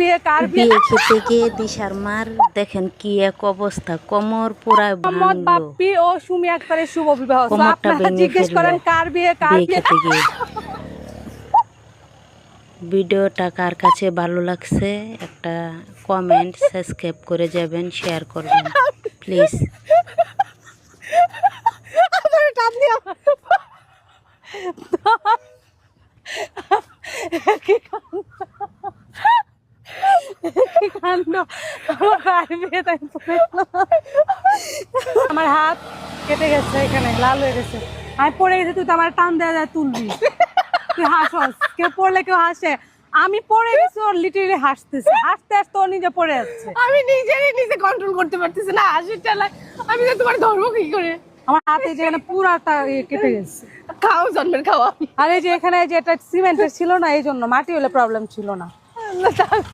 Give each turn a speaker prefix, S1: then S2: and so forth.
S1: বিয়ে
S2: খেতে গিয়ে দিশার মার দেখেন কি এক অবস্থা, কোমর পুরা
S1: মোহাম্মদ
S2: ভাঙলো,
S1: বাপ্পি ও সুমি আক্তারের শুভ বিবাহ। তো
S2: কোমরটা
S1: আপনারা
S2: ভেঙে
S1: জিজ্ঞেস করেন
S2: ফেললো
S1: কার বিয়ে
S2: বিয়ে খেতে গিয়ে। ভিডিওটা কার কাছে ভালো লাগছে একটা কমেন্ট, সাবস্ক্রাইব করে যাবেন, শেয়ার করবেন প্লিজ।
S1: আমার হাত কেটে গেছে, এখানে লাল হয়ে গেছে। আমি পড়ে গেছে, তুই তো আমার টান দেওয়া যায় তুলবি, তুই হাসস। কেউ পড়লে কেউ হাসে, আমি পড়ে গেছি, ওর লিটারেলি হাসতেছে, হাসতে হাসতে ও নিজে পড়ে যাচ্ছে।
S3: আমি নিজে কন্ট্রোল করতে পারতেছি না, হাসির ঠেলায় আমি তো তোমার ধর্ম কি করে।
S1: আমার হাতে যেখানে পুরাটা কেটে গেছে।
S3: খাও জন্মের খাওয়া।
S1: আর এই যে এখানে যে এটা সিমেন্টের ছিল না, এই জন্য মাটি হলে প্রবলেম ছিল না।